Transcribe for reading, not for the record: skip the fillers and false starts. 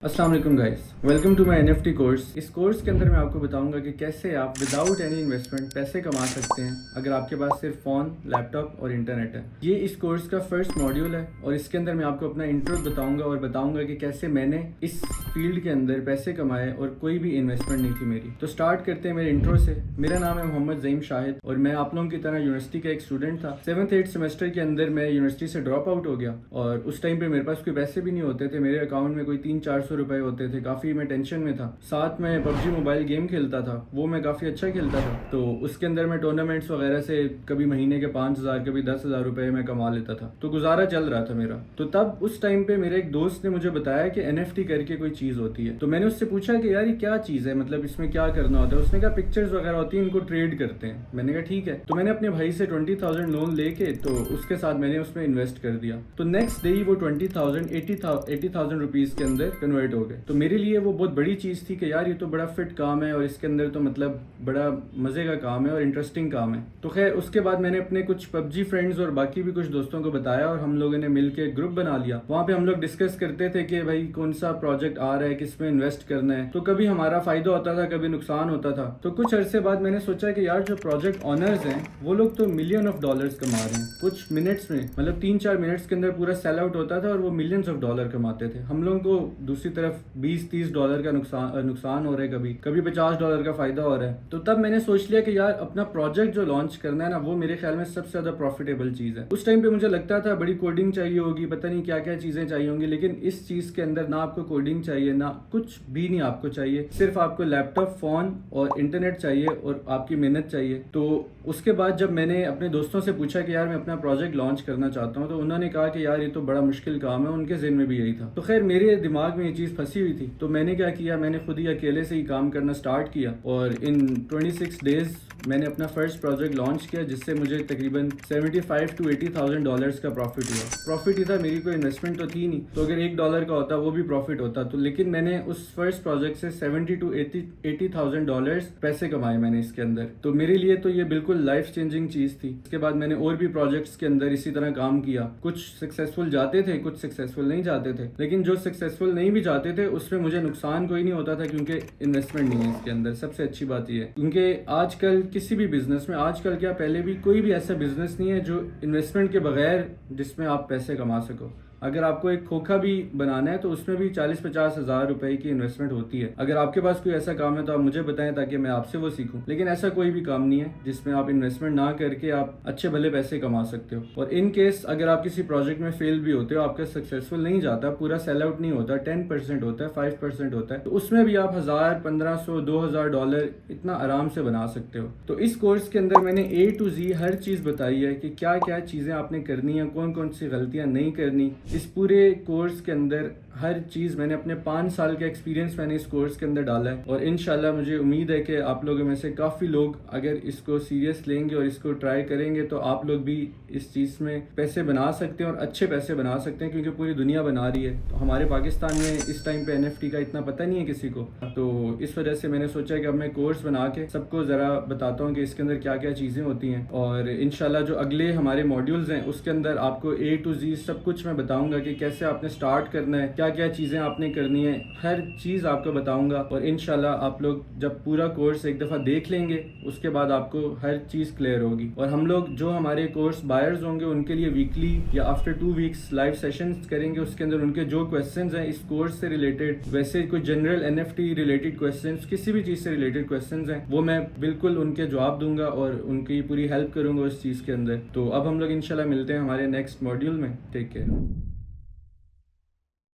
अस्सलाम वालेकुम guys, welcome to my NFT course. इस कोर्स के अंदर मैं आपको बताऊंगा कि कैसे आप विदाउट एनी इन्वेस्टमेंट पैसे कमा सकते हैं अगर आपके पास सिर्फ फ़ोन, लैपटॉप और इंटरनेट है। ये इस कोर्स का फर्स्ट मॉड्यूल है और इसके अंदर मैं आपको अपना इंट्रो बताऊंगा और बताऊंगा कि कैसे मैंने इस फील्ड के अंदर पैसे कमाए और कोई भी इन्वेस्टमेंट नहीं थी मेरी। तो स्टार्ट करते हैं मेरे इंट्रो से। मेरा नाम है मोहम्मद ज़ईम शाहिद और मैं आप लोगों की तरह यूनिवर्सिटी का एक स्टूडेंट था। 7th-8th सेमेस्टर के अंदर मैं यूनिवर्सिटी से ड्रॉप आउट हो गया और उस टाइम पे मेरे पास कोई पैसे भी नहीं होते थे। मेरे अकाउंट में कोई 300-400 रुपए होते थे। काफ़ी मैं टेंशन में था। साथ में पबजी मोबाइल गेम खेलता था, वो मैं काफ़ी अच्छा खेलता था। तो उसके अंदर मैं टूर्नामेंट्स वगैरह से कभी महीने के 5,000 कभी 10,000 रुपए मैं कमा लेता था। तो गुजारा चल रहा था मेरा। तो तब उस टाइम पे मेरे एक दोस्त ने मुझे बताया कि NFT करके कोई चीज़ होती है। तो मैंने उससे पूछा कि यार ये क्या चीज़ है, मतलब इसमें क्या करना होता है। उसने कहा पिक्चर्स वगैरह होती हैं, इनको ट्रेड करते हैं। मैंने कहा ठीक है। तो मैंने अपने भाई से 20,000 लोन लेके तो उसके साथ मैंने उसमें इन्वेस्ट कर दिया। तो नेक्स्ट डे ही वो 20,000 80,000 रुपीज़ के अंदर कन्वर्ट हो गए। तो मेरे लिए वो बहुत बड़ी चीज़ थी कि यार ये तो बड़ा फिट काम है और इसके अंदर तो मतलब बड़ा मज़े का काम है और इंटरेस्टिंग काम है। तो खैर उसके बाद मैंने अपने कुछ पबजी फ्रेंड्स और बाकी भी कुछ दोस्तों को बताया और हम लोगों ने मिलकर एक ग्रुप बना लिया। वहाँ पे हम लोग डिस्कस करते थे कि भाई कौन सा प्रोजेक्ट आ रहा है, किस में इन्वेस्ट करना है। तो कभी हमारा फ़ायदा होता था, कभी नुकसान होता था। तो कुछ अरसे बाद मैंने सोचा कि यार जो प्रोजेक्ट ऑनर्स हैं वो लोग तो मिलियन ऑफ डॉलर्स कमा रहे हैं कुछ मिनट्स में, मतलब 3-4 मिनट्स के अंदर पूरा सेल आउट होता था और वो मिलियंस ऑफ डॉलर कमाते थे। हम लोगों को दूसरी तरफ 20-30 डॉलर का नुकसान हो रहा है, कभी कभी 50 डॉलर का फायदा हो रहा है। तो तब मैंने सोच लिया कि यार अपना प्रोजेक्ट जो लॉन्च करना है ना, वो मेरे ख्याल में सबसे ज्यादा प्रॉफिटेबल चीज है। उस टाइम पे मुझे लगता था बड़ी कोडिंग चाहिए होगी, पता नहीं क्या क्या चीजें चाहिए होंगी, लेकिन इस चीज के अंदर ना आपको कोडिंग चाहिए, ना कुछ भी नहीं आपको चाहिए, सिर्फ आपको लैपटॉप, फोन और इंटरनेट चाहिए और आपकी मेहनत चाहिए। तो उसके बाद जब मैंने अपने दोस्तों से पूछा कि यार मैं अपना प्रोजेक्ट लॉन्च करना चाहता हूँ, तो उन्होंने कहा कि यार ये तो बड़ा मुश्किल काम है। उनके ज़हन में भी यही था। तो खैर मेरे दिमाग में ये चीज़ फंसी हुई थी। तो मैंने क्या किया, मैंने खुद ही अकेले से ही काम करना स्टार्ट किया और इन 26 डेज मैंने अपना फर्स्ट प्रोजेक्ट लॉन्च किया, जिससे मुझे तकरीबन 75 to 80,000 डॉलर्स का प्रॉफिट हुआ। प्रॉफिट ही था, मेरी कोई इन्वेस्टमेंट तो थी नहीं। तो अगर $1 का होता वो भी प्रॉफिट होता। तो लेकिन मैंने उस फर्स्ट प्रोजेक्ट से 70 to 80,000 डॉलर्स पैसे कमाए मैंने इसके अंदर। तो मेरे लिए तो ये बिल्कुल लाइफ चेंजिंग चीज़ थी। इसके बाद मैंने और भी प्रोजेक्ट्स के अंदर इसी तरह काम किया। कुछ सक्सेसफुल जाते थे, कुछ सक्सेसफुल नहीं जाते थे, लेकिन जो सक्सेसफुल नहीं भी जाते थे उसमें मुझे नुकसान कोई नहीं होता था क्योंकि इन्वेस्टमेंट नहीं है इसके अंदर। सबसे अच्छी बात यह है क्योंकि आजकल किसी भी बिजनेस में, आजकल क्या पहले भी, कोई भी ऐसा बिजनेस नहीं है जो इन्वेस्टमेंट के बगैर जिसमें आप पैसे कमा सको। अगर आपको एक खोखा भी बनाना है तो उसमें भी 40-50 हज़ार रुपए की इन्वेस्टमेंट होती है। अगर आपके पास कोई ऐसा काम है तो आप मुझे बताएं ताकि मैं आपसे वो सीखूं। लेकिन ऐसा कोई भी काम नहीं है जिसमें आप इन्वेस्टमेंट ना करके आप अच्छे भले पैसे कमा सकते हो। और इन केस अगर आप किसी प्रोजेक्ट में फेल भी होते हो, आपका सक्सेसफुल नहीं जाता, पूरा सेल आउट नहीं होता, 10% होता है, 5% होता है, तो उसमें भी आप 1,000, 1,500, 2,000 डॉलर इतना आराम से बना सकते हो। तो इस कोर्स के अंदर मैंने A to Z हर चीज़ बताई है कि क्या क्या चीज़ें आपने करनी है, कौन कौन सी गलतियाँ नहीं करनी। इस पूरे कोर्स के अंदर हर चीज़ मैंने अपने 5 साल का एक्सपीरियंस मैंने इस कोर्स के अंदर डाला है और इंशाल्लाह मुझे उम्मीद है कि आप लोगों में से काफ़ी लोग अगर इसको सीरियस लेंगे और इसको ट्राई करेंगे तो आप लोग भी इस चीज़ में पैसे बना सकते हैं और अच्छे पैसे बना सकते हैं, क्योंकि पूरी दुनिया बना रही है। तो हमारे पाकिस्तान में इस टाइम पे NFT का इतना पता नहीं है किसी को। तो इस वजह से मैंने सोचा कि अब मैं कोर्स बना के सबको ज़रा बताता हूँ कि इसके अंदर क्या क्या चीज़ें होती हैं और इंशाल्लाह जो अगले हमारे मॉड्यूल्स हैं उसके अंदर आपको A to Z सब कुछ मैं बताऊँगा कि कैसे आपने स्टार्ट करना है, क्या क्या चीज़ें आपने करनी है, हर चीज़ आपको बताऊंगा। और इंशाल्लाह आप लोग जब पूरा कोर्स एक दफ़ा देख लेंगे उसके बाद आपको हर चीज़ क्लियर होगी। और हम लोग जो हमारे कोर्स बायर्स होंगे उनके लिए वीकली या आफ्टर 2 वीक्स लाइव सेशंस करेंगे। उसके अंदर उनके जो क्वेश्चंस हैं इस कोर्स से रिलेटेड, वैसे कोई जनरल NFT रिलेटेड क्वेश्चंस, किसी भी चीज़ से रिलेटेड क्वेश्चंस हैं, वो मैं बिल्कुल उनके जवाब दूंगा और उनकी पूरी हेल्प करूंगा उस चीज़ के अंदर। तो अब हम लोग इंशाल्लाह मिलते हैं हमारे नेक्स्ट मॉड्यूल में। Take care.